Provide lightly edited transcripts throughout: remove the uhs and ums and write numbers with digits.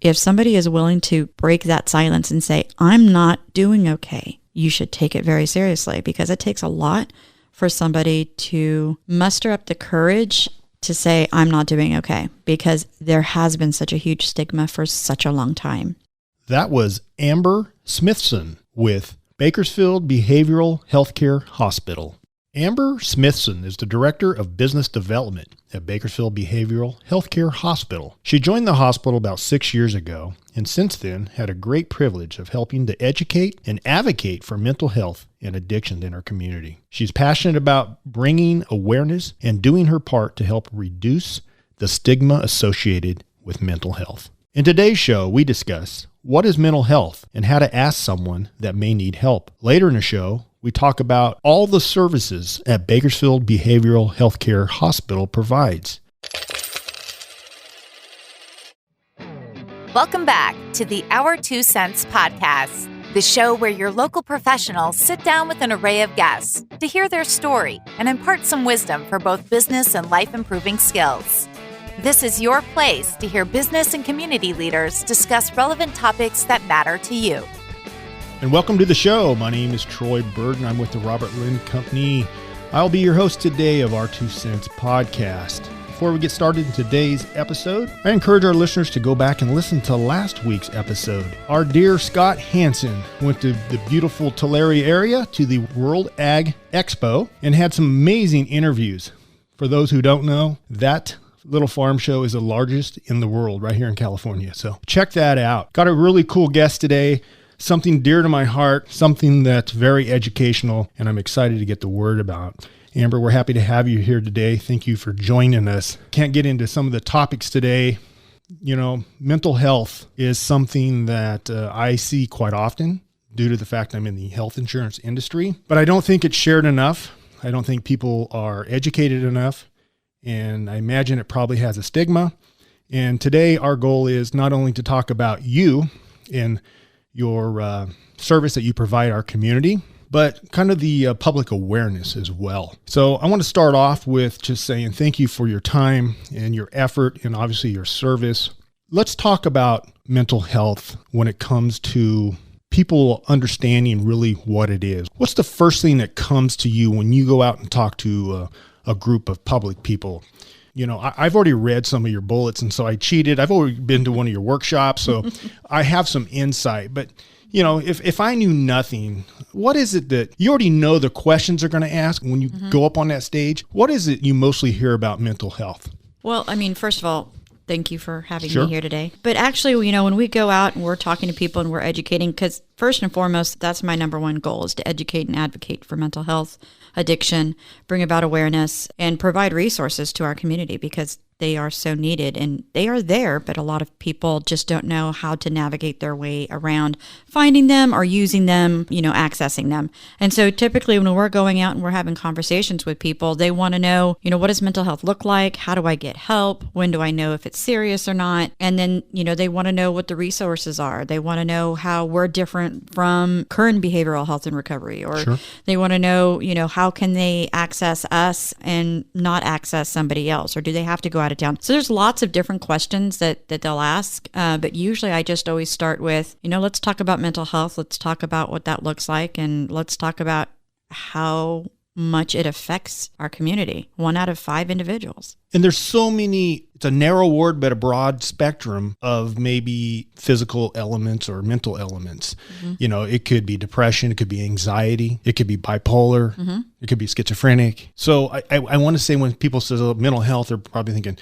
if somebody is willing to break that silence and say, I'm not doing okay, you should take it very seriously, because it takes a lot for somebody to muster up the courage to say, I'm not doing okay, because there has been such a huge stigma for such a long time. That was Amber Smithson with Bakersfield Behavioral Healthcare Hospital. Amber Smithson is the Director of Business Development at Bakersfield Behavioral Healthcare Hospital. She joined the hospital about 6 years ago, and since then had a great privilege of helping to educate and advocate for mental health and addiction in her community. She's passionate about bringing awareness and doing her part to help reduce the stigma associated with mental health. In today's show, we discuss what is mental health and how to ask someone that may need help. Later in the show, we talk about all the services that Bakersfield Behavioral Healthcare Hospital provides. Welcome back to the Our 2 Cents podcast, the show where your local professionals sit down with an array of guests to hear their story and impart some wisdom for both business and life-improving skills. This is your place to hear business and community leaders discuss relevant topics that matter to you. And welcome to the show. My name is Troy Burton. I'm with the Robert Lynn Company. I'll be your host today of Our 2 Cents podcast. Before we get started in today's episode, I encourage our listeners to go back and listen to last week's episode. Our dear Scott Hansen went to the beautiful Tulare area to the World Ag Expo and had some amazing interviews. For those who don't know, that little farm show is the largest in the world right here in California. So check that out. Got a really cool guest today. Something dear to my heart, something that's very educational, and I'm excited to get the word about. Amber, we're happy to have you here today. Thank you for joining us. Can't get into some of the topics today. You know, mental health is something that I see quite often due to the fact I'm in the health insurance industry, but I don't think it's shared enough. I don't think people are educated enough, and I imagine it probably has a stigma. And today our goal is not only to talk about you and your service that you provide our community, but kind of the public awareness as well. So I want to start off with just saying thank you for your time and your effort and obviously your service. Let's talk about mental health when it comes to people understanding really what it is. What's the first thing that comes to you when you go out and talk to a group of public people? You know, I've already read some of your bullets, and so I cheated. I've already been to one of your workshops, so I have some insight. But, you know, if I knew nothing, what is it that you already know the questions are going to ask when you go up on that stage? What is it you mostly hear about mental health? Well, I mean, first of all, thank you for having me here today. But actually, you know, when we go out and we're talking to people and we're educating, because first and foremost, that's my number one goal, is to educate and advocate for mental health, addiction, bring about awareness, and provide resources to our community, because they are so needed and they are there, but a lot of people just don't know how to navigate their way around finding them or using them, you know, accessing them. And so typically when we're going out and we're having conversations with people, they want to know, you know, what does mental health look like? How do I get help? When do I know if it's serious or not? And then, you know, they want to know what the resources are. They want to know how we're different from current behavioral health and recovery, or they want to know, you know, how can they access us and not access somebody else, or do they have to go out of town? So there's lots of different questions that they'll ask, but usually I just always start with, you know, let's talk about mental health. Let's talk about what that looks like, and let's talk about how much it affects our community. 1 out of 5 individuals. And there's so many, it's a narrow word, but a broad spectrum of maybe physical elements or mental elements. You know, it could be depression, it could be anxiety, it could be bipolar, it could be schizophrenic. So I want to say when people say mental health, they're probably thinking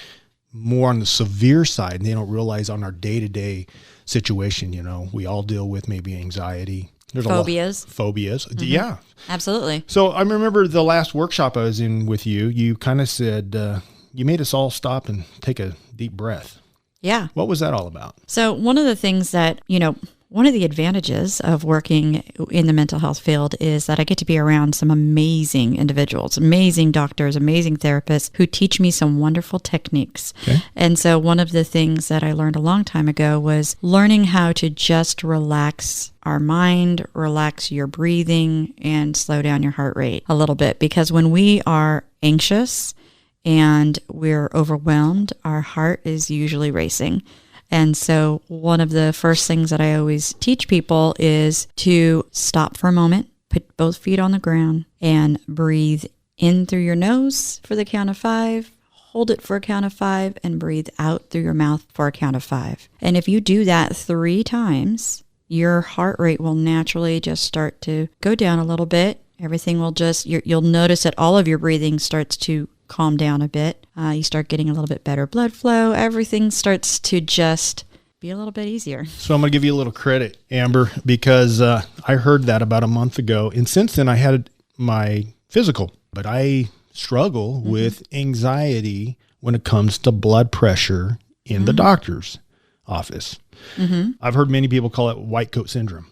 more on the severe side, and they don't realize on our day-to-day situation, you know, we all deal with maybe anxiety. There's Phobias. Phobias. Yeah. Absolutely. So I remember the last workshop I was in with you, you kind of said, you made us all stop and take a deep breath. Yeah. What was that all about? So one of the things that, you know, one of the advantages of working in the mental health field is that I get to be around some amazing individuals, amazing doctors, amazing therapists who teach me some wonderful techniques. Okay. And so one of the things that I learned a long time ago was learning how to just relax our mind, relax your breathing, and slow down your heart rate a little bit. Because when we are anxious and we're overwhelmed, our heart is usually racing. And so one of the first things that I always teach people is to stop for a moment, put both feet on the ground, and breathe in through your nose for the count of 5, hold it for a count of 5, and breathe out through your mouth for a count of 5. And if you do that 3 times, your heart rate will naturally just start to go down a little bit. Everything will just, you'll notice that all of your breathing starts to calm down a bit. You start getting a little bit better blood flow. Everything starts to just be a little bit easier. So I'm going to give you a little credit, Amber, because I heard that about a month ago. And since then I had my physical, but I struggle with anxiety when it comes to blood pressure in the doctor's office. I've heard many people call it white coat syndrome.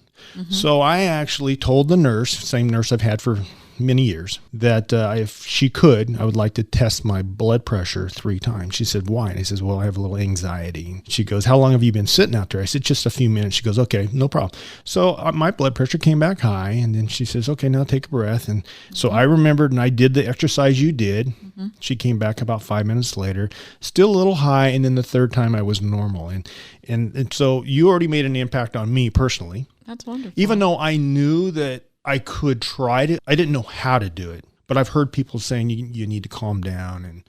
So I actually told the nurse, same nurse I've had for many years, that if she could, I would like to test my blood pressure 3 times. She said, why? And I says, well, I have a little anxiety. She goes, how long have you been sitting out there? I said, just a few minutes. She goes, okay, no problem. So my blood pressure came back high, and then she says, okay, now take a breath. And so I remembered, and I did the exercise you did. She came back about 5 minutes later, still a little high, and then the 3rd time I was normal. And so you already made an impact on me personally. That's wonderful. Even though I knew that I could try it, I didn't know how to do it. But I've heard people saying you need to calm down. And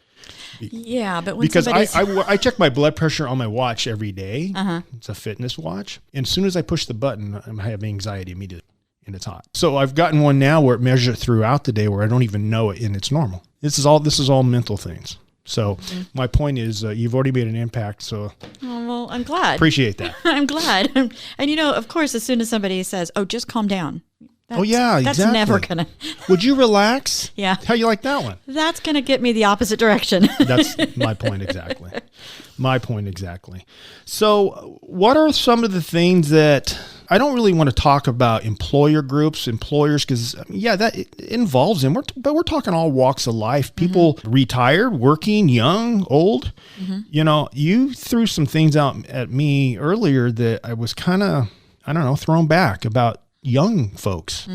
yeah, but when because I check my blood pressure on my watch every day. It's a fitness watch. And as soon as I push the button, I have anxiety immediately, and it's hot. So I've gotten one now where it measures it throughout the day where I don't even know it, and it's normal. This is all mental things. So my point is you've already made an impact. So well, I'm glad. Appreciate that. I'm glad. And of course, as soon as somebody says, oh, just calm down. Exactly. That's never going to. Would you relax? Yeah. How you like that one? That's going to get me the opposite direction. That's my point exactly. So what are some of the things that I don't really want to talk about employers, because that it involves them. But we're talking all walks of life. People retired, working, young, old. You threw some things out at me earlier that I was kind of, thrown back about young folks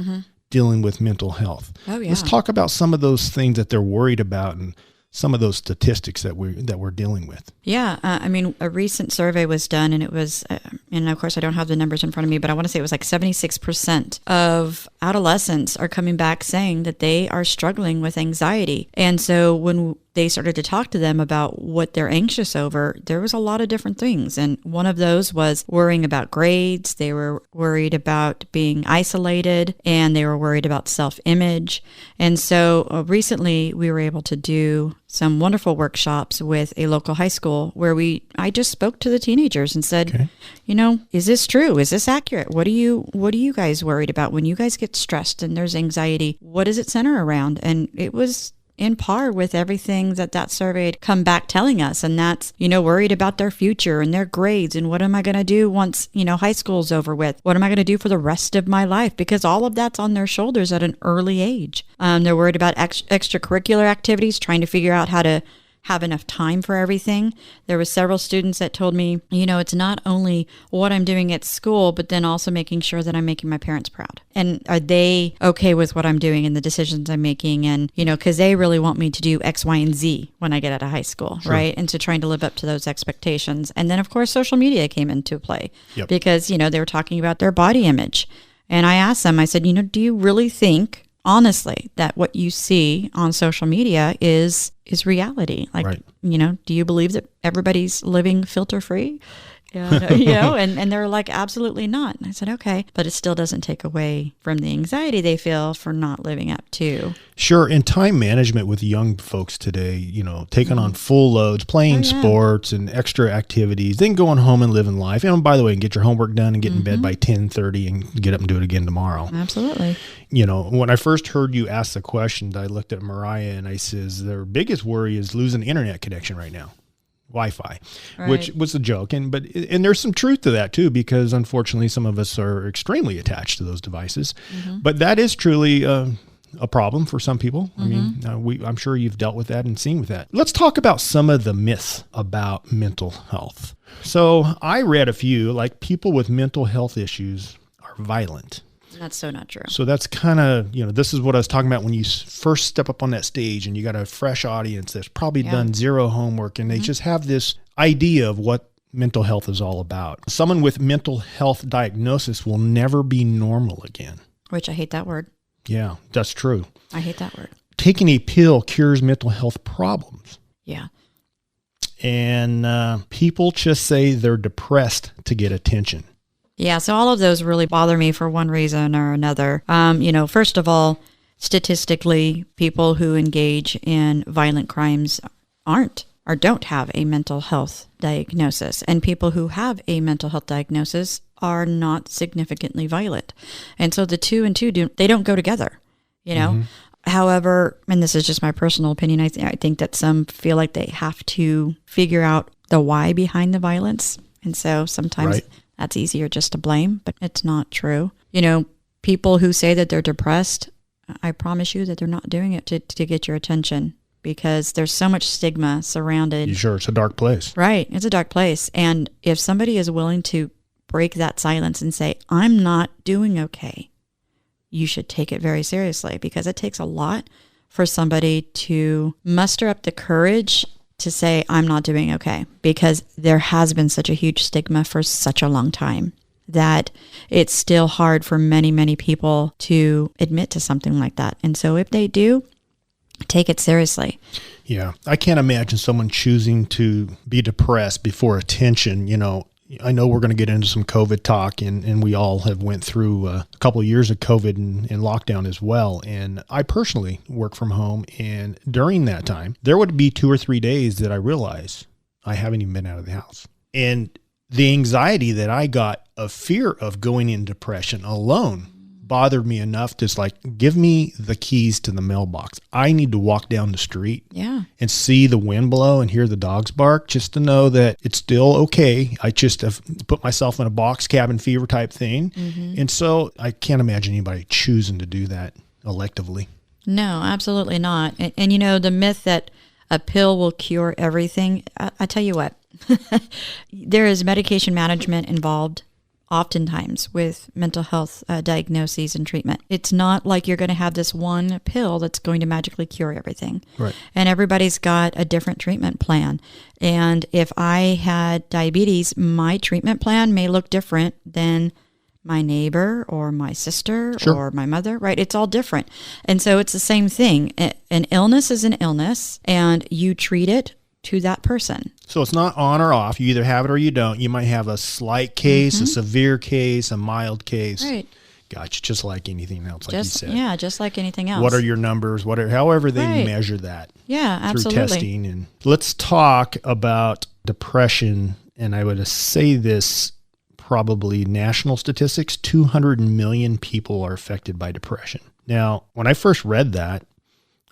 dealing with mental health. Oh, yeah. Let's talk about some of those things that they're worried about and some of those statistics that we're dealing with. Yeah. A recent survey was done, and it was, and of course I don't have the numbers in front of me, but I want to say it was like 76% of adolescents are coming back saying that they are struggling with anxiety. And so when they started to talk to them about what they're anxious over, there was a lot of different things. And one of those was worrying about grades. They were worried about being isolated, and they were worried about self-image. And so recently we were able to do some wonderful workshops with a local high school where I just spoke to the teenagers and said, is this true? Is this accurate? What are you guys worried about when you guys get stressed and there's anxiety? What does it center around? And it was in par with everything that survey had come back telling us. And that's, worried about their future and their grades. And what am I going to do once, high school's over with? What am I going to do for the rest of my life? Because all of that's on their shoulders at an early age. They're worried about extracurricular activities, trying to figure out how to have enough time for everything. There were several students that told me, it's not only what I'm doing at school, but then also making sure that I'm making my parents proud. And are they okay with what I'm doing and the decisions I'm making? And, because they really want me to do X, Y, and Z when I get out of high school, right? And so trying to live up to those expectations. And then, of course, social media came into play because, they were talking about their body image. And I asked them, I said, do you really think, honestly, that what you see on social media is reality? Like, do you believe that everybody's living filter free? And they're like, absolutely not. And I said, okay, but it still doesn't take away from the anxiety they feel for not living up to. Sure. And time management with young folks today, taking on full loads, playing sports and extra activities, then going home and living life. And by the way, get your homework done and get in bed by 10:30 and get up and do it again tomorrow. Absolutely. When I first heard you ask the question, I looked at Mariah and I says, their biggest worry is losing internet connection right now. Wi-Fi, which was a joke. And there's some truth to that too, because unfortunately some of us are extremely attached to those devices, but that is truly a problem for some people. I mean, I'm sure you've dealt with that and seen with that. Let's talk about some of the myths about mental health. So I read a few, like people with mental health issues are violent. That's so not true. So that's kind of, this is what I was talking about when you first step up on that stage and you got a fresh audience that's probably done zero homework, and they just have this idea of what mental health is all about. Someone with mental health diagnosis will never be normal again. Which I hate that word. Yeah, that's true. I hate that word. Taking a pill cures mental health problems. Yeah. And people just say they're depressed to get attention. Yeah, so all of those really bother me for one reason or another. First of all, statistically, people who engage in violent crimes aren't or don't have a mental health diagnosis. And people who have a mental health diagnosis are not significantly violent. And so the two and two, they don't go together, Mm-hmm. However, and this is just my personal opinion, I think that some feel like they have to figure out the why behind the violence. And so sometimes that's easier just to blame, but it's not true. People who say that they're depressed, I promise you that they're not doing it to get your attention, because there's so much stigma surrounded. Sure, it's a dark place. Right, it's a dark place. And if somebody is willing to break that silence and say, I'm not doing okay, you should take it very seriously, because it takes a lot for somebody to muster up the courage to say, I'm not doing okay, because there has been such a huge stigma for such a long time that it's still hard for many, many people to admit to something like that. And so if they do, take it seriously. Yeah. I can't imagine someone choosing to be depressed before attention. I know we're going to get into some COVID talk, and we all have went through a couple of years of COVID and lockdown as well. And I personally work from home, and during that time, there would be 2 or 3 days that I realized I haven't even been out of the house. And the anxiety that I got of fear of going in depression alone bothered me enough to give me the keys to the mailbox. I need to walk down the street and see the wind blow and hear the dogs bark just to know that it's still okay. I just have put myself in a box, cabin fever type thing. Mm-hmm. And so I can't imagine anybody choosing to do that electively. No, absolutely not. And the myth that a pill will cure everything, I tell you what, there is medication management involved oftentimes with mental health diagnoses and treatment. It's not like you're going to have this one pill that's going to magically cure everything. Right. And everybody's got a different treatment plan. And if I had diabetes, my treatment plan may look different than my neighbor or my sister or my mother, right? It's all different. And so it's the same thing. An illness is an illness, and you treat it to that person. So it's not on or off. You either have it or you don't. You might have a slight case, a severe case, a mild case. Right. Gotcha. Just like anything else, like you said. Yeah, just like anything else. What are your numbers? However they measure that. Yeah, absolutely. Through testing. And let's talk about depression. And I would say this, probably national statistics, 200 million people are affected by depression. Now, when I first read that,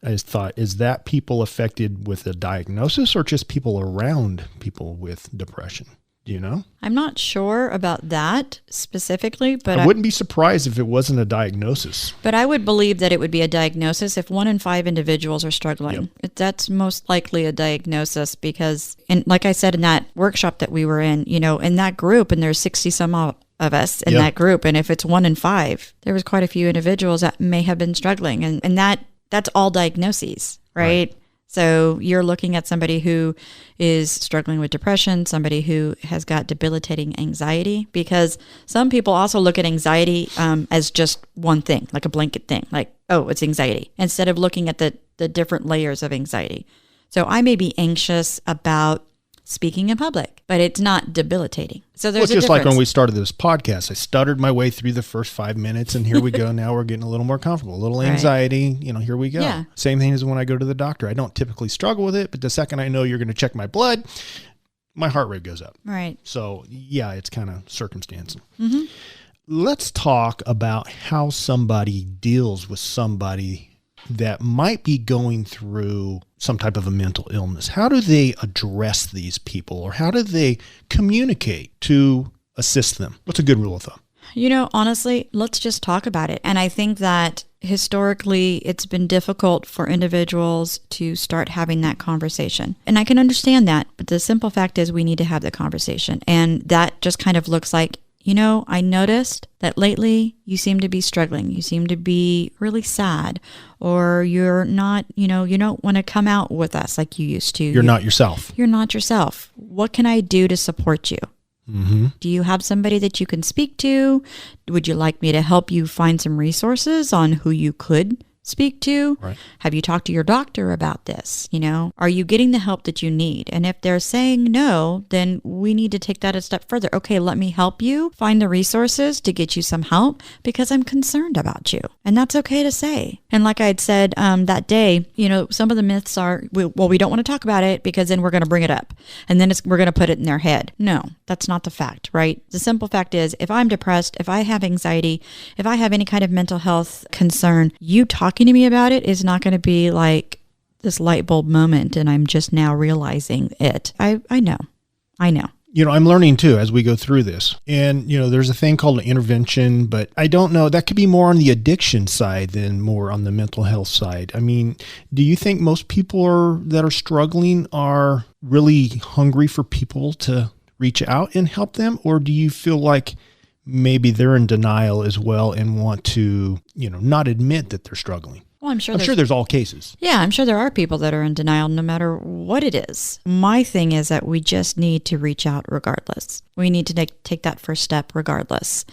I just thought, is that people affected with a diagnosis or just people around people with depression? Do you know? I'm not sure about that specifically, but I wouldn't be surprised if it wasn't a diagnosis. But I would believe that it would be a diagnosis if 1 in 5 individuals are struggling. Yep. That's most likely a diagnosis because, and like I said in that workshop that we were in, in that group, and there's 60 some of us in that group, and if it's 1 in 5, there was quite a few individuals that may have been struggling, and that's all diagnoses, right? So you're looking at somebody who is struggling with depression, somebody who has got debilitating anxiety, because some people also look at anxiety as just one thing, like a blanket thing, like, oh, it's anxiety, instead of looking at the different layers of anxiety. So I may be anxious about speaking in public, but it's not debilitating. So there's a difference. Like when we started this podcast, I stuttered my way through the first 5 minutes, and here we go. Now we're getting a little more comfortable, a little anxiety, here we go. Yeah. Same thing as when I go to the doctor. I don't typically struggle with it, but the second I know you're going to check my blood, my heart rate goes up. Right. So yeah, it's kind of circumstantial. Mm-hmm. Let's talk about how somebody deals with somebody that might be going through some type of a mental illness. How do they address these people, or how do they communicate to assist them? What's a good rule of thumb? Honestly, let's just talk about it. And I think that historically it's been difficult for individuals to start having that conversation. And I can understand that, but the simple fact is we need to have the conversation. And that just kind of looks like I noticed that lately you seem to be struggling. You seem to be really sad, or you're not, you don't want to come out with us like you used to. You're not yourself. You're not yourself. What can I do to support you? Mm-hmm. Do you have somebody that you can speak to? Would you like me to help you find some resources on who you could speak to? Right. Have you talked to your doctor about this? Are you getting the help that you need? And if they're saying no, then we need to take that a step further. Okay, let me help you find the resources to get you some help because I'm concerned about you. And that's okay to say. And like I had said that day, some of the myths are, we don't want to talk about it because then we're going to bring it up. And then we're going to put it in their head. No, that's not the fact, right? The simple fact is, if I'm depressed, if I have anxiety, if I have any kind of mental health concern, you talking to me about it is not going to be like this light bulb moment and I'm just now realizing it. I know. I'm learning too as we go through this. And, there's a thing called an intervention, but I don't know. That could be more on the addiction side than more on the mental health side. I mean, do you think most people that are struggling are really hungry for people to reach out and help them? Or do you feel like maybe they're in denial as well and want to, not admit that they're struggling? Well, I'm sure there's all cases. Yeah, I'm sure there are people that are in denial no matter what it is. My thing is that we just need to reach out regardless. We need to take that first step regardless.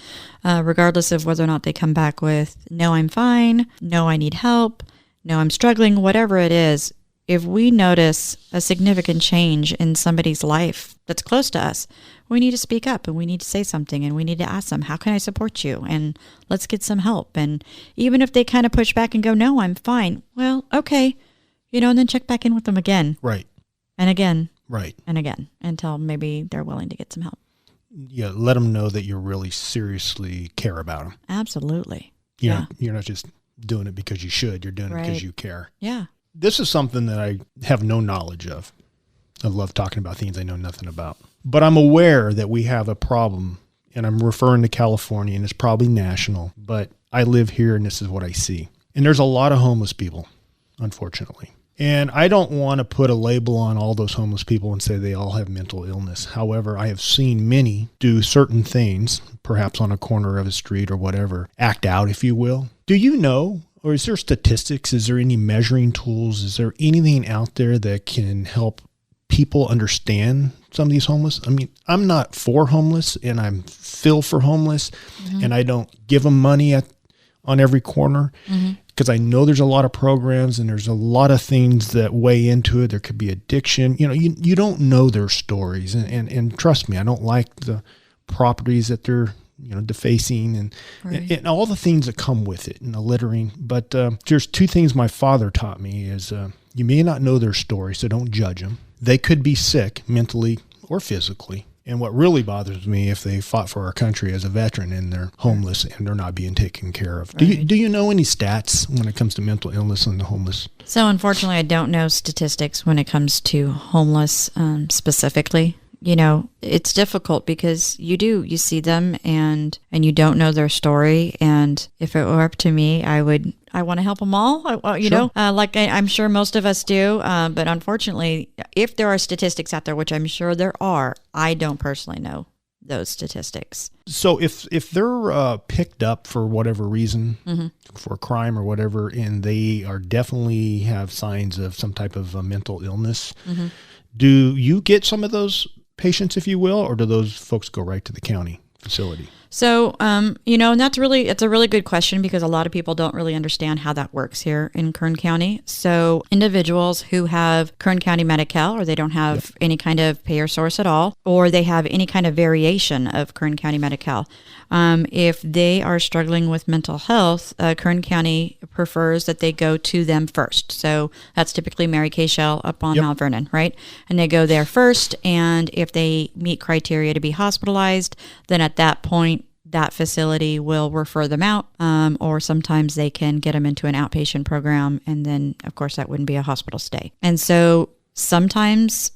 Regardless of whether or not they come back with, no, I'm fine, no, I need help, no, I'm struggling, whatever it is. If we notice a significant change in somebody's life that's close to us, we need to speak up and we need to say something and we need to ask them, how can I support you? And let's get some help. And even if they kind of push back and go, no, I'm fine. Well, okay. And then check back in with them again. Right. And again. Right. And again, until maybe they're willing to get some help. Yeah. Let them know that you really seriously care about them. Absolutely. You're not just doing it because you should. You're doing it because you care. Yeah. This is something that I have no knowledge of. I love talking about things I know nothing about. But I'm aware that we have a problem, and I'm referring to California, and it's probably national, but I live here, and this is what I see. And there's a lot of homeless people, unfortunately. And I don't want to put a label on all those homeless people and say they all have mental illness. However, I have seen many do certain things, perhaps on a corner of a street or whatever, act out, if you will. Do you know? Or is there statistics? Is there any measuring tools? Is there anything out there that can help people understand some of these homeless? I mean, I'm not for homeless and I'm feel for homeless and I don't give them money on every corner because I know there's a lot of programs and there's a lot of things that weigh into it. There could be addiction. You don't know their stories. And trust me, I don't like the properties that they're defacing and all the things that come with it and the littering. But there's two things my father taught me is you may not know their story, so don't judge them. They could be sick mentally or physically. And what really bothers me if they fought for our country as a veteran and they're homeless and they're not being taken care of. Right. Do you know any stats when it comes to mental illness and the homeless? So unfortunately, I don't know statistics when it comes to homeless specifically. It's difficult because you see them and you don't know their story. And if it were up to me, I want to help them all, like I'm sure most of us do. But unfortunately, if there are statistics out there, which I'm sure there are, I don't personally know those statistics. So if they're picked up for whatever reason, for a crime or whatever, and they are definitely have signs of some type of mental illness, do you get some of those patients, if you will, or do those folks go right to the county facility? So, and it's a really good question because a lot of people don't really understand how that works here in Kern County. So individuals who have Kern County Medi-Cal, or they don't have any kind of payer source at all, or they have any kind of variation of Kern County Medi-Cal, if they are struggling with mental health, Kern County prefers that they go to them first. So that's typically Mary Kay Shell up on Mount Vernon, right? And they go there first, and if they meet criteria to be hospitalized, then at that point, that facility will refer them out, or sometimes they can get them into an outpatient program, and then, of course, that wouldn't be a hospital stay. And so sometimes,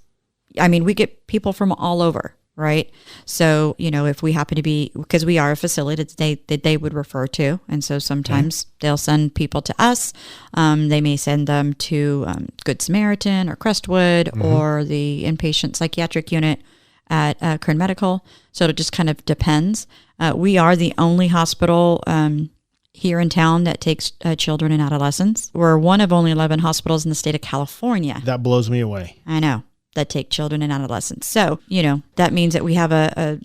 we get people from all over, right? So, if we happen to be, because we are a facility that they would refer to, and so sometimes they'll send people to us. They may send them to Good Samaritan or Crestwood or the inpatient psychiatric unit. at Kern Medical. So it just kind of depends. We are the only hospital here in town that takes children and adolescents. We're one of only 11 hospitals in the state of California. That blows me away. I know, that take children and adolescents. So, that means that we have a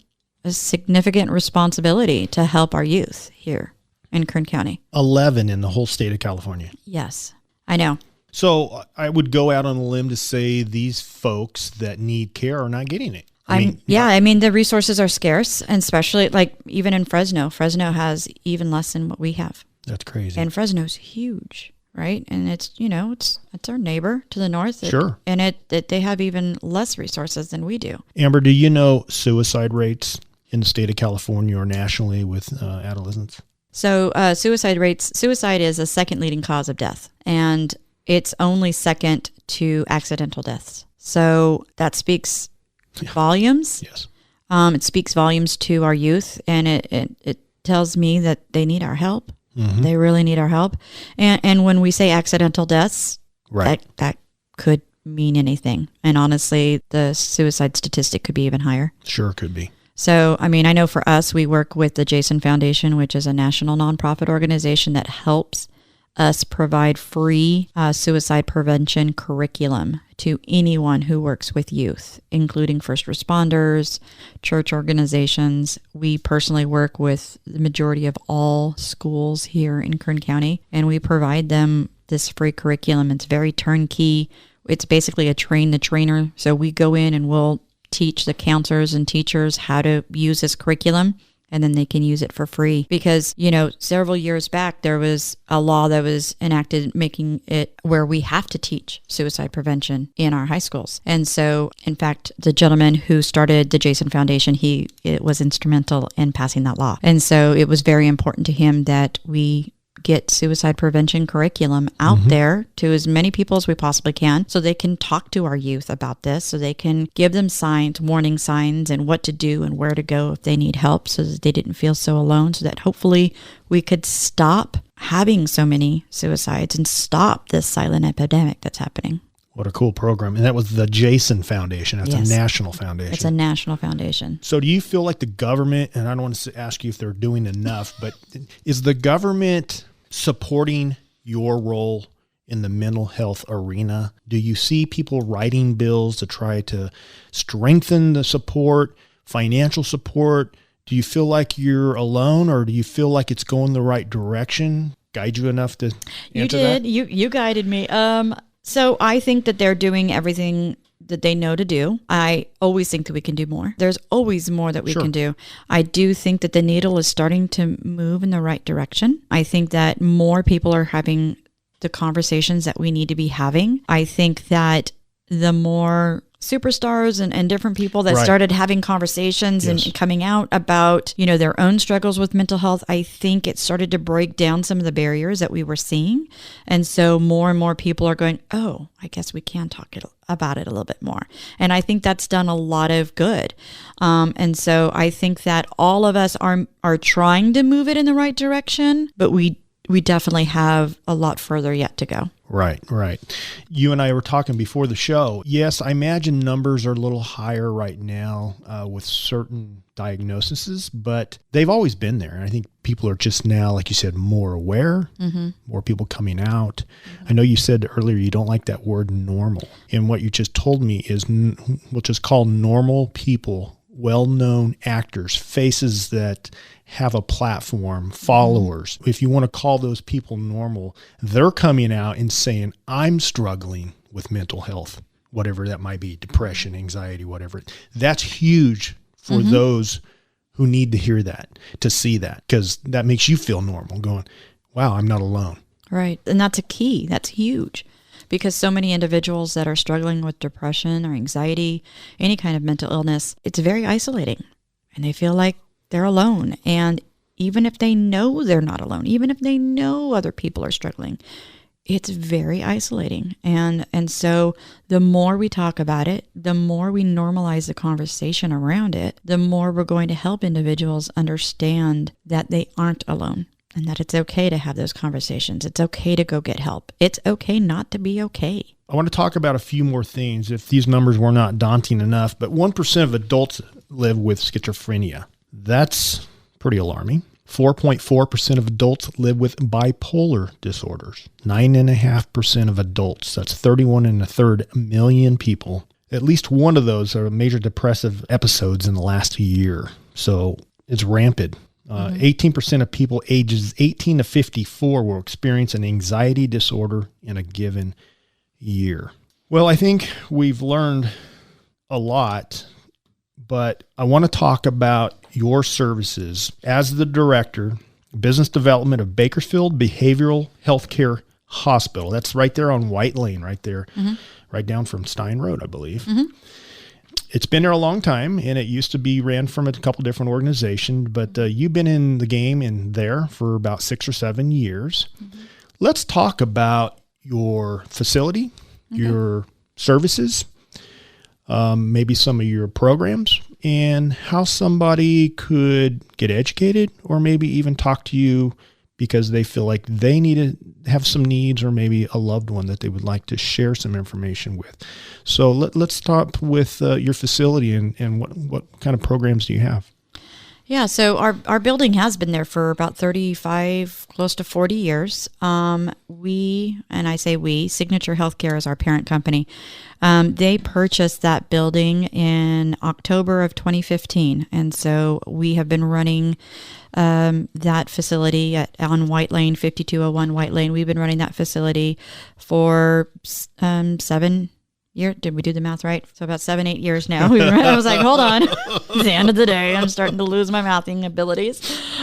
significant responsibility to help our youth here in Kern County. 11 in the whole state of California. Yes, I know. So I would go out on a limb to say these folks that need care are not getting it. I mean, the resources are scarce, and especially like even in Fresno. Fresno has even less than what we have. That's crazy. And Fresno's huge, right? And it's it's our neighbor to the north. Sure. And they have even less resources than we do. Amber, do you know suicide rates in the state of California or nationally with adolescents? So suicide is the second leading cause of death, and it's only second to accidental deaths. So that speaks volumes. Yes. It speaks volumes to our youth, and it tells me that they need our help. Mm-hmm. They really need our help. And when we say accidental deaths, right, that could mean anything. And honestly, the suicide statistic could be even higher. Sure could be. So, I mean, I know for us, we work with the Jason Foundation, which is a national nonprofit organization that helps us provide free suicide prevention curriculum to anyone who works with youth, including first responders, church organizations. We personally work with the majority of all schools here in Kern County, and we provide them this free curriculum. It's very turnkey. It's basically a train the trainer. So we go in and we'll teach the counselors and teachers how to use this curriculum, and then they can use it for free. Because, several years back, there was a law that was enacted making it where we have to teach suicide prevention in our high schools. And so, in fact, the gentleman who started the Jason Foundation, it was instrumental in passing that law. And so it was very important to him that we get suicide prevention curriculum out there to as many people as we possibly can, so they can talk to our youth about this, so they can give them signs, warning signs, and what to do and where to go if they need help, so that they didn't feel so alone, so that hopefully we could stop having so many suicides and stop this silent epidemic that's happening. What a cool program. And that was the Jason Foundation. That's Yes. a national foundation. It's a national foundation. So do you feel like the government, and I don't want to ask you if they're doing enough, but is the government supporting your role in the mental health arena? Do you see people writing bills to try to strengthen the support, financial support? Do you feel like you're alone, or do you feel like it's going the right direction? Guide you enough to answer that? You guided me. So I think that they're doing everything that they know to do. I always think that we can do more. There's always more that we can do. I do think that the needle is starting to move in the right direction. I think that more people are having the conversations that we need to be having. I think that the more superstars and different people that started having conversations and coming out about, their own struggles with mental health, I think it started to break down some of the barriers that we were seeing. And so more and more people are going, oh, I guess we can talk about it a little bit more. And I think that's done a lot of good. And so I think that all of us are trying to move it in the right direction, but we definitely have a lot further yet to go. Right. You and I were talking before the show. Yes, I imagine numbers are a little higher right now with certain diagnoses, but they've always been there. And I think people are just now, like you said, more aware, more people coming out. I know you said earlier you don't like that word normal. And what you just told me is we'll just call normal people, well-known actors, faces that have a platform, followers. If you want to call those people normal, they're coming out and saying, I'm struggling with mental health, whatever that might be, depression, anxiety, whatever. That's huge for those who need to hear that, to see that, because that makes you feel normal, going, wow, I'm not alone. Right. And that's a key. That's huge. Because so many individuals that are struggling with depression or anxiety, any kind of mental illness, it's very isolating, and they feel like they're alone. And even if they know they're not alone, even if they know other people are struggling, it's very isolating. And so the more we talk about it, the more we normalize the conversation around it, the more we're going to help individuals understand that they aren't alone. And that it's okay to have those conversations. It's okay to go get help. It's okay not to be okay. I want to talk about a few more things if these numbers were not daunting enough, but 1% of adults live with schizophrenia. That's pretty alarming. 4.4% of adults live with bipolar disorders. 9.5% of adults, that's 31 1/3 million people. At least one of those are major depressive episodes in the last year. So it's rampant. 18% of people ages 18 to 54 will experience an anxiety disorder in a given year. Well, I think we've learned a lot, but I want to talk about your services as the director, business development of Bakersfield Behavioral Healthcare Hospital. That's right there on White Lane, right there, right down from Stein Road, I believe. It's been there a long time, and it used to be ran from a couple different organizations, but you've been in the game in there for about 6 or 7 years. Let's talk about your facility, your services, maybe some of your programs, and how somebody could get educated or maybe even talk to you because they feel like they need to have some needs or maybe a loved one that they would like to share some information with. So let's start with your facility and what kind of programs do you have? Yeah, so our building has been there for about 35, close to 40 years. Signature Healthcare is our parent company. They purchased that building in October of 2015. And so we have been running that facility on White Lane, 5201 White Lane. We've been running that facility for 7 years. Did we do the math right? So about 7, 8 years now. I was like, hold on. It's the end of the day. I'm starting to lose my mathing abilities.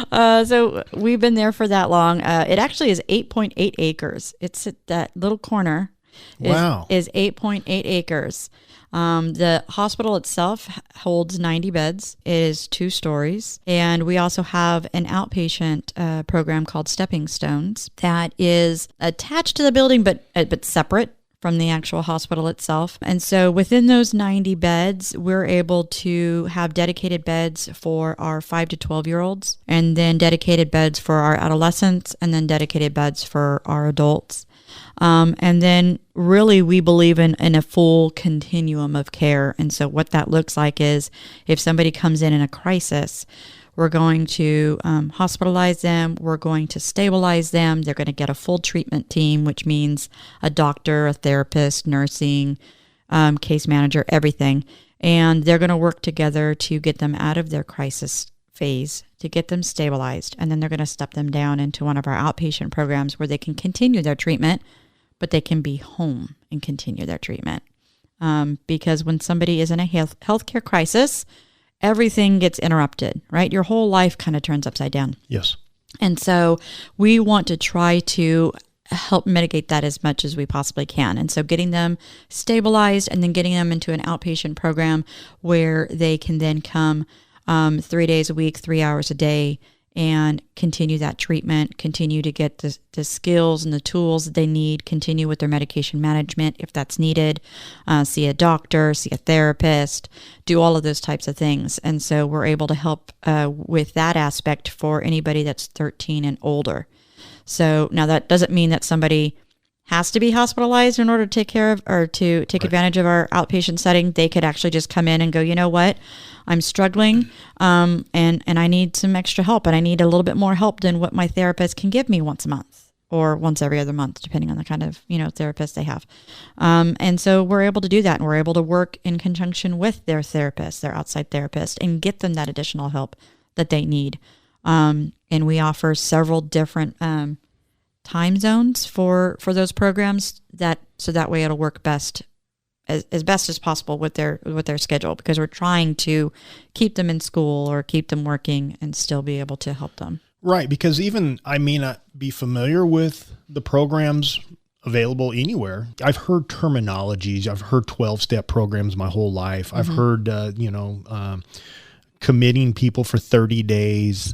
So we've been there for that long. It actually is 8.8 acres. It's at that little corner. Is 8.8 acres. The hospital itself holds 90 beds. It is 2 stories. And we also have an outpatient program called Stepping Stones that is attached to the building, but separate from the actual hospital itself. And so within those 90 beds, we're able to have dedicated beds for our 5 to 12-year-olds, and then dedicated beds for our adolescents, and then dedicated beds for our adults. And then really we believe in a full continuum of care. And so what that looks like is if somebody comes in a crisis, we're going to hospitalize them. We're going to stabilize them. They're going to get a full treatment team, which means a doctor, a therapist, nursing, case manager, everything. And they're going to work together to get them out of their crisis phase, to get them stabilized. And then they're going to step them down into one of our outpatient programs where they can continue their treatment, but they can be home and continue their treatment. Because when somebody is in a healthcare crisis, everything gets interrupted, right? Your whole life kind of turns upside down. Yes. And so we want to try to help mitigate that as much as we possibly can. And so getting them stabilized and then getting them into an outpatient program where they can then come 3 days a week, 3 hours a day, and continue that treatment, continue to get the skills and the tools that they need, continue with their medication management if that's needed, see a doctor, see a therapist, do all of those types of things. And so we're able to help with that aspect for anybody that's 13 and older. So now that doesn't mean that somebody has to be hospitalized in order to take care of or to take advantage of our outpatient setting. They could actually just come in and go, you know what? I'm struggling, and I need some extra help, and I need a little bit more help than what my therapist can give me once a month or once every other month, depending on the kind of, therapist they have. And so we're able to do that, and we're able to work in conjunction with their therapist, their outside therapist, and get them that additional help that they need. And we offer several different time zones for those programs so that way it'll work best as best as possible with their schedule, because we're trying to keep them in school or keep them working and still be able to help them. Right, because even I may not be familiar with the programs available anywhere. I've heard terminologies. I've heard 12-step programs my whole life. I've heard, committing people for 30 days.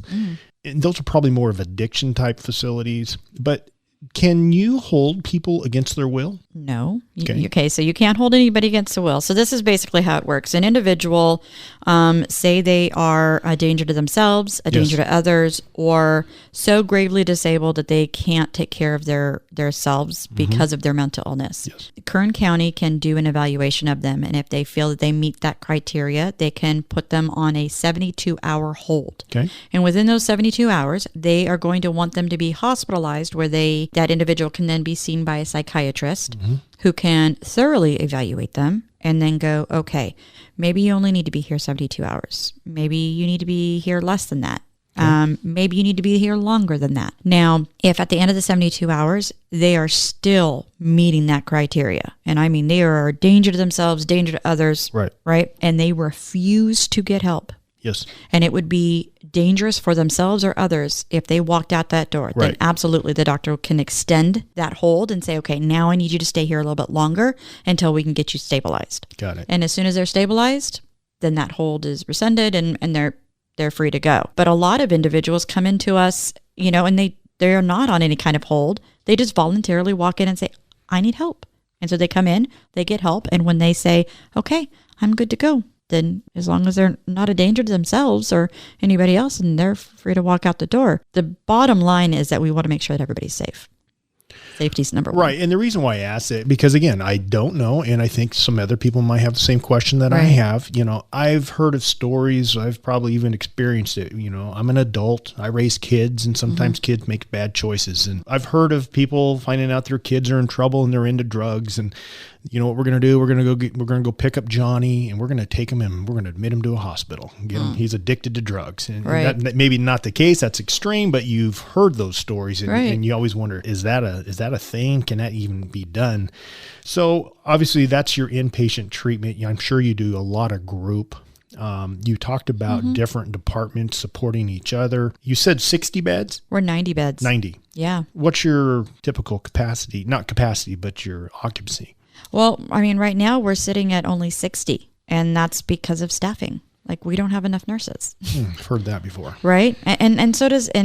And those are probably more of addiction type facilities. But can you hold people against their will? No. Okay. So you can't hold anybody against the will. So this is basically how it works. An individual, say they are a danger to themselves, a danger to others, or so gravely disabled that they can't take care of their selves because of their mental illness. Yes. Kern County can do an evaluation of them, and if they feel that they meet that criteria, they can put them on a 72-hour hold. Okay. And within those 72 hours, they are going to want them to be hospitalized, where that individual can then be seen by a psychiatrist who can thoroughly evaluate them and then go, okay, maybe you only need to be here 72 hours. Maybe you need to be here less than that. Okay. Maybe you need to be here longer than that. Now, if at the end of the 72 hours, they are still meeting that criteria, and I mean, they are a danger to themselves, danger to others, right? And they refuse to get help. Yes. And it would be dangerous for themselves or others if they walked out that door. Right. Then absolutely the doctor can extend that hold and say, okay, now I need you to stay here a little bit longer until we can get you stabilized. Got it. And as soon as they're stabilized, then that hold is rescinded and they're free to go. But a lot of individuals come into us, and they are not on any kind of hold. They just voluntarily walk in and say, I need help. And so they come in, they get help. And when they say, okay, I'm good to go, then as long as they're not a danger to themselves or anybody else, and they're free to walk out the door. The bottom line is that we want to make sure that everybody's safe. Safety's number one. Right. And the reason why I asked it, because again, I don't know. And I think some other people might have the same question that I have. I've heard of stories. I've probably even experienced it. I'm an adult. I raise kids, and sometimes kids make bad choices. And I've heard of people finding out their kids are in trouble and they're into drugs. And you know what we're going to do? We're going to go pick up Johnny, and we're going to take him and we're going to admit him to a hospital. He's addicted to drugs. And that maybe not the case. That's extreme, but you've heard those stories, and you always wonder, is that a thing? Can that even be done? So obviously that's your inpatient treatment. I'm sure you do a lot of group. You talked about different departments supporting each other. You said 60 beds? We're 90 beds. 90. Yeah. What's your typical capacity? Not capacity, but your occupancy. Well, I mean, right now we're sitting at only 60, and that's because of staffing. Like, we don't have enough nurses. I've heard that before. Right? And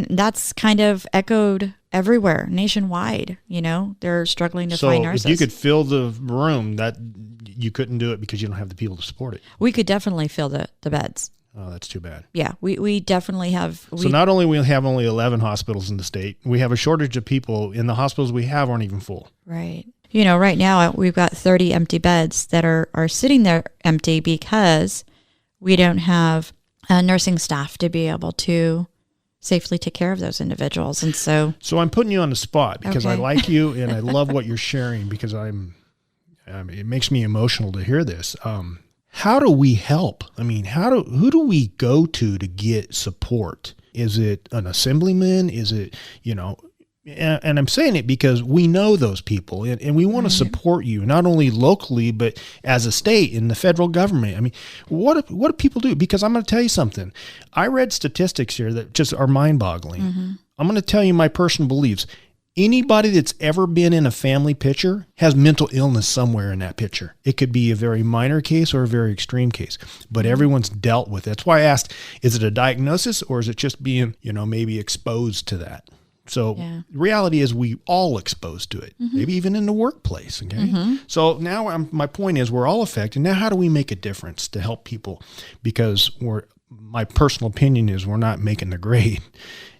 that's kind of echoed everywhere, nationwide. They're struggling to find nurses. So if you could fill the room, that you couldn't do it because you don't have the people to support it. We could definitely fill the beds. Oh, that's too bad. Yeah, we definitely have. So not only we have only 11 hospitals in the state, we have a shortage of people, and the hospitals we have aren't even full. Right. Right now we've got 30 empty beds that are sitting there empty because we don't have nursing staff to be able to safely take care of those individuals. And so I'm putting you on the spot because I like you and I love what you're sharing, because it makes me emotional to hear this. How do we help? I mean, who do we go to get support? Is it an assemblyman? Is it, and I'm saying it because we know those people, and we want to support you, not only locally, but as a state in the federal government. I mean, what do people do? Because I'm going to tell you something. I read statistics here that just are mind-boggling. I'm going to tell you my personal beliefs. Anybody that's ever been in a family picture has mental illness somewhere in that picture. It could be a very minor case or a very extreme case, but everyone's dealt with it. That's why I asked, is it a diagnosis or is it just being, maybe exposed to that? So the reality is we all exposed to it, maybe even in the workplace. Okay. So now my point is we're all affected. Now, how do we make a difference to help people? Because my personal opinion is we're not making the grade.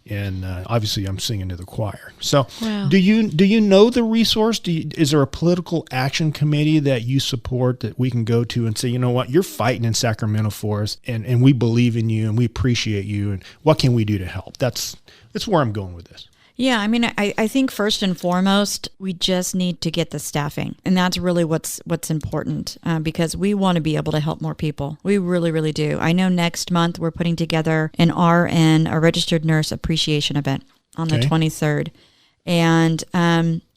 And obviously I'm singing to the choir. So do you know the resource? Is there a political action committee that you support that we can go to and say, you know what, you're fighting in Sacramento for us, and we believe in you and we appreciate you, and what can we do to help? That's where I'm going with this. Yeah, I mean, I think first and foremost, we just need to get the staffing. And that's really what's important, because we want to be able to help more people. We really, really do. I know next month we're putting together an RN, a registered nurse appreciation event on the 23rd. And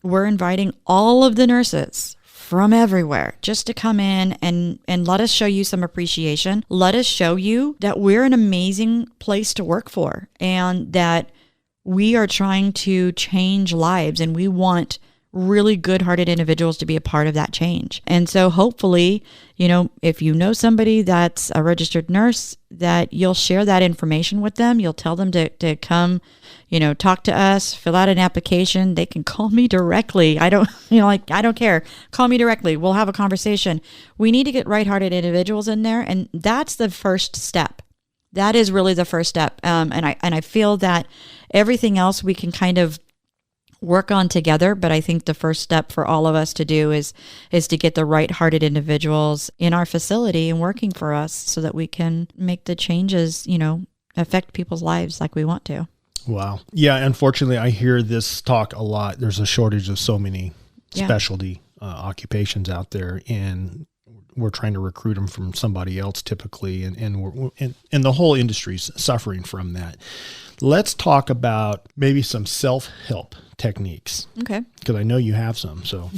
we're inviting all of the nurses from everywhere just to come in and let us show you some appreciation. Let us show you that we're an amazing place to work for, and that we are trying to change lives, and we want really good-hearted individuals to be a part of that change. And so hopefully, if you know somebody that's a registered nurse, that you'll share that information with them. You'll tell them to come, talk to us, fill out an application. They can call me directly. I don't care. Call me directly. We'll have a conversation. We need to get right-hearted individuals in there. And that's the first step. That is really the first step. And I feel that everything else we can kind of work on together, but I think the first step for all of us to do is to get the right-hearted individuals in our facility and working for us so that we can make the changes, affect people's lives like we want to. Wow. Yeah, unfortunately, I hear this talk a lot. There's a shortage of so many specialty occupations out there, and we're trying to recruit them from somebody else typically, and the whole industry's suffering from that. Let's talk about maybe some self-help techniques. Okay. Because I know you have some. So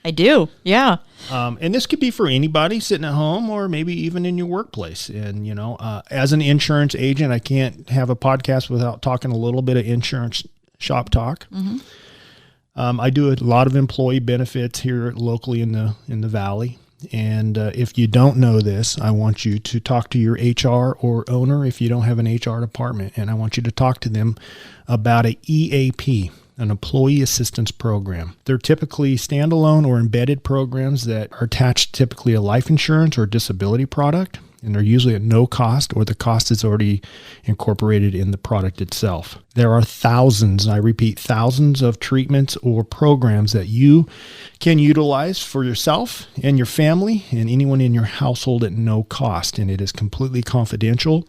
I do. Yeah. And this could be for anybody sitting at home or maybe even in your workplace. And, as an insurance agent, I can't have a podcast without talking a little bit of insurance shop talk. Mm-hmm. I do a lot of employee benefits here locally in the Valley. And if you don't know this, I want you to talk to your HR or owner if you don't have an HR department. And I want you to talk to them about an EAP, an Employee Assistance Program. They're typically standalone or embedded programs that are attached to typically a life insurance or disability product. And they're usually at no cost, or the cost is already incorporated in the product itself. There are thousands, I repeat, thousands of treatments or programs that you can utilize for yourself and your family and anyone in your household at no cost. And it is completely confidential.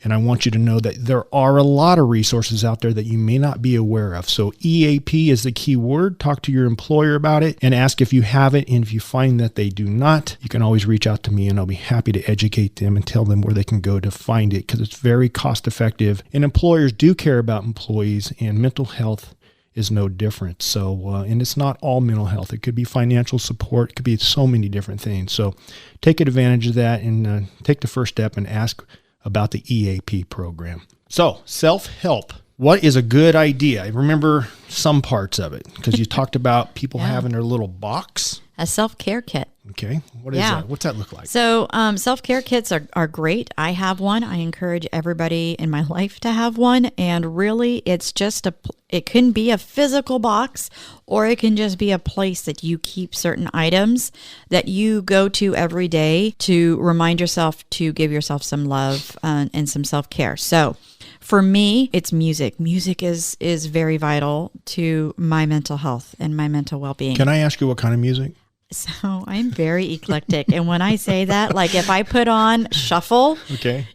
And I want you to know that there are a lot of resources out there that you may not be aware of. So EAP is the key word. Talk to your employer about it and ask if you have it. And if you find that they do not, you can always reach out to me and I'll be happy to educate them and tell them where they can go to find it, because it's very cost effective. And employers do care about employees, and mental health is no different. So, and it's not all mental health. It could be financial support. It could be so many different things. So take advantage of that and take the first step and ask about the EAP program. So self-help. What is a good idea? I remember some parts of it because you talked about people having their little box. A self-care kit. Okay. What is that? What's that look like? So self-care kits are great. I have one. I encourage everybody in my life to have one. And really, it's just it can be a physical box, or it can just be a place that you keep certain items that you go to every day to remind yourself to give yourself some love and some self-care. So for me, it's music. Music is very vital to my mental health and my mental well-being. Can I ask you what kind of music? So I'm very eclectic. And when I say that, like if I put on shuffle,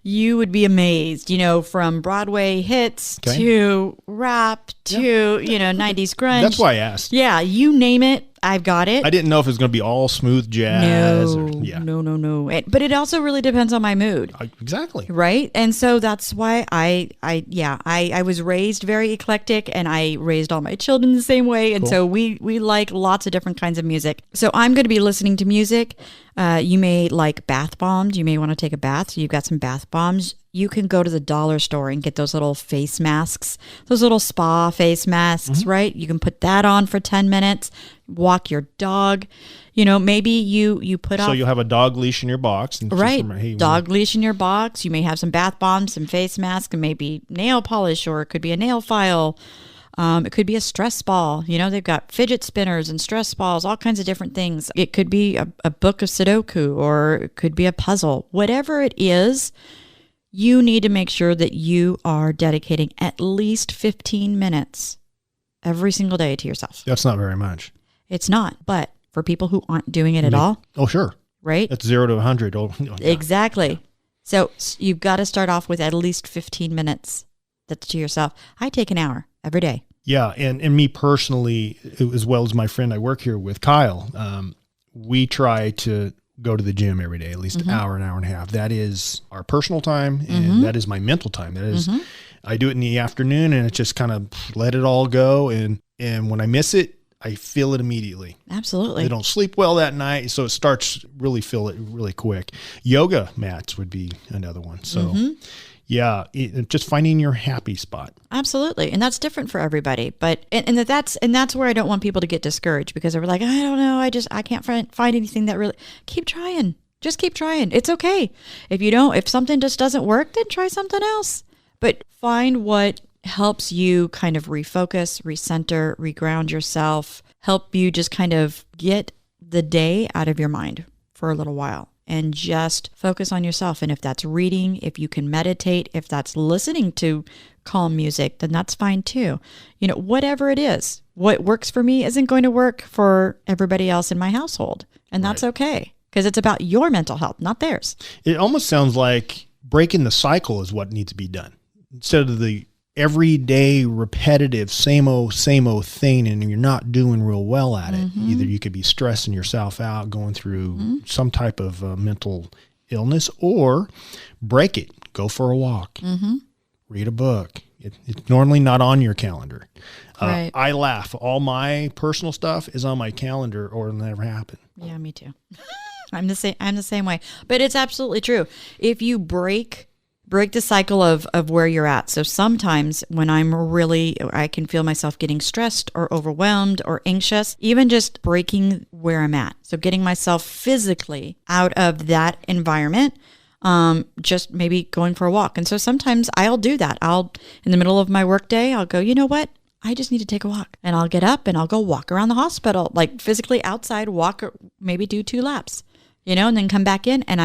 you would be amazed, from Broadway hits to rap to, 90s grunge. That's why I asked. Yeah, you name it, I've got it. I didn't know if it was going to be all smooth jazz. No. But it also really depends on my mood. Exactly. Right? And so that's why I was raised very eclectic, and I raised all my children the same way. And so we like lots of different kinds of music. So I'm going to be listening to music. You may like bath bombs. You may want to take a bath. So you've got some bath bombs. You can go to the dollar store and get those little face masks, those little spa face masks, right? You can put that on for 10 minutes, walk your dog. Maybe you put on. So you'll have a dog leash in your box. And dog leash in your box. You may have some bath bombs, some face masks, and maybe nail polish, or it could be a nail file. It could be a stress ball. They've got fidget spinners and stress balls, all kinds of different things. It could be a book of Sudoku, or it could be a puzzle. Whatever it is, you need to make sure that you are dedicating at least 15 minutes every single day to yourself. That's not very much. It's not, but for people who aren't doing it at all. Oh, sure. Right? That's 0 to 100. Exactly. So you've got to start off with at least 15 minutes. That's to yourself. I take an hour every day. Yeah. And me personally, as well as my friend I work here with, Kyle, we try to go to the gym every day, at least an hour and a half. That is our personal time, and that is my mental time. That is, I do it in the afternoon, and it's just kind of let it all go. And when I miss it, I feel it immediately. Absolutely. I don't sleep well that night, so it starts feel it really quick. Yoga mats would be another one. So just finding your happy spot. Absolutely. And that's different for everybody. But, and that's where I don't want people to get discouraged, because they're like, I don't know. I can't find anything that really, keep trying. Just keep trying. It's okay. If something just doesn't work, then try something else. But find what helps you kind of refocus, recenter, reground yourself, help you just kind of get the day out of your mind for a little while and just focus on yourself. And if that's reading, if you can meditate, if that's listening to calm music, then that's fine too. Whatever it is, what works for me isn't going to work for everybody else in my household. And that's okay, because it's about your mental health, not theirs. It almost sounds like breaking the cycle is what needs to be done. Instead of the everyday repetitive same old thing, and you're not doing real well at it. Either you could be stressing yourself out, going through some type of mental illness, or break it. Go for a walk. Read a book. It's normally not on your calendar. Right. I laugh. All my personal stuff is on my calendar, or it'll never happen. Yeah, me too. I'm the same way. But it's absolutely true. If you break the cycle of where you're at. So sometimes when I can feel myself getting stressed or overwhelmed or anxious, even just breaking where I'm at. So getting myself physically out of that environment, just maybe going for a walk. And so sometimes I'll do that. In the middle of my workday, I'll go, you know what? I just need to take a walk. And I'll get up and I'll go walk around the hospital, like physically outside, walk, maybe do 2 laps, and then come back in. And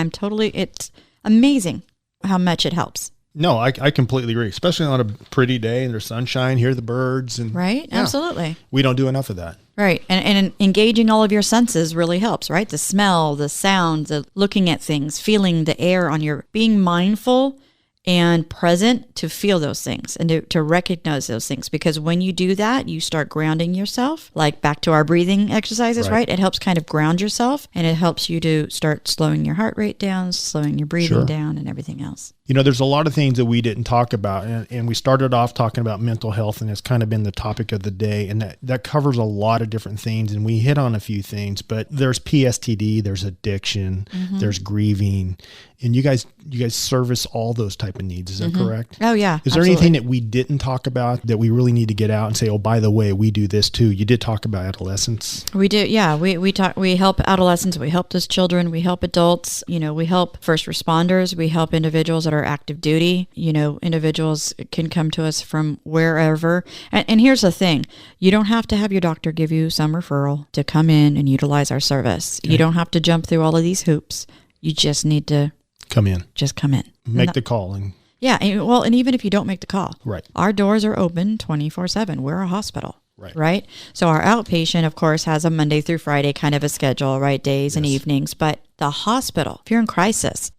it's amazing how much it helps. No, I completely agree, especially on a pretty day and there's sunshine, hear the birds. Right? Yeah. Absolutely. We don't do enough of that. Right. And engaging all of your senses really helps, right? The smell, the sound, the looking at things, feeling the air on being mindful and present to feel those things and to recognize those things. Because when you do that, you start grounding yourself, like back to our breathing exercises, right? It helps kind of ground yourself, and it helps you to start slowing your heart rate down, slowing your breathing down, and everything else. There's a lot of things that we didn't talk about, and we started off talking about mental health, and it's kind of been the topic of the day, and that covers a lot of different things, and we hit on a few things, but there's PSTD, there's addiction, there's grieving, and you guys service all those type of needs. Is that correct? Oh, yeah. Is there anything that we didn't talk about that we really need to get out and say, oh, by the way, we do this too? You did talk about adolescents. We do. Yeah. We help adolescents. We help those children. We help adults. We help first responders. We help individuals that are active duty. Individuals can come to us from wherever. And here's the thing. You don't have to have your doctor give you some referral to come in and utilize our service. Okay. You don't have to jump through all of these hoops. You just need to come in. Just come in. Make the call. And even if you don't make the call, right? Our doors are open 24/7. We're a hospital. Right. So our outpatient, of course, has a Monday through Friday kind of a schedule, right? Days and evenings. But the hospital, if you're in crisis,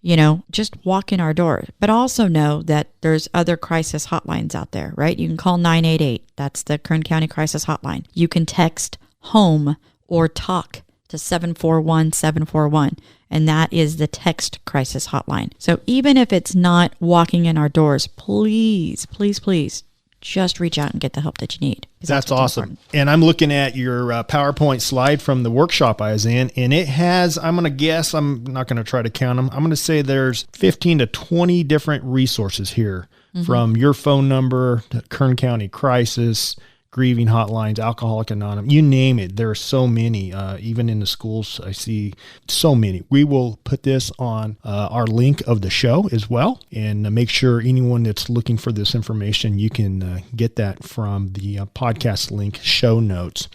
just walk in our door. But also know that there's other crisis hotlines out there, right? You can call 988. That's the Kern County Crisis Hotline. You can text HOME or TALK to 741-741. And that is the text crisis hotline. So even if it's not walking in our doors, please, please, please, just reach out and get the help that you need. That's awesome. Important. And I'm looking at your PowerPoint slide from the workshop I was in, and it has, I'm going to guess, I'm not going to try to count them. I'm going to say there's 15 to 20 different resources here, from your phone number to Kern County Crisis, grieving hotlines, Alcoholic Anonymous, you name it. There are so many. Even in the schools, I see so many. We will put this on our link of the show as well, and make sure anyone that's looking for this information, you can get that from the podcast link show notes.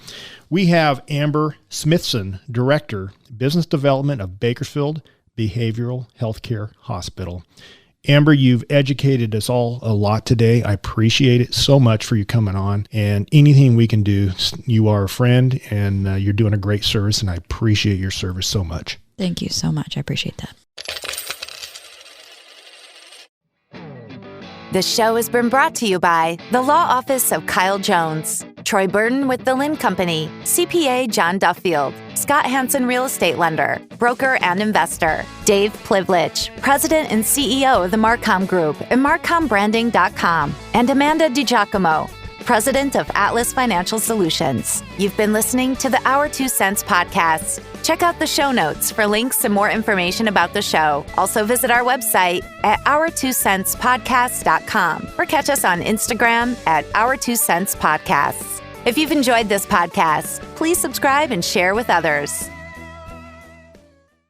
We have Amber Smithson, Director, Business Development of Bakersfield Behavioral Healthcare Hospital. Amber, you've educated us all a lot today. I appreciate it so much for you coming on, and anything we can do. You are a friend, and you're doing a great service, and I appreciate your service so much. Thank you so much. I appreciate that. This show has been brought to you by the Law Office of Kyle Jones, Troy Burton with the Lynn Company, CPA John Duffield, Scott Hansen Real Estate Lender, broker and investor, Dave Plivlich, President and CEO of the Marcom Group and MarcomBranding.com, and Amanda DiGiacomo. president of Atlas Financial Solutions. You've been listening to the Our 2 Cents podcast. Check out the show notes for links and more information about the show. Also visit our website at our2centspodcast.com or catch us on Instagram at Our 2 Cents Podcasts. If you've enjoyed this podcast, please subscribe and share with others.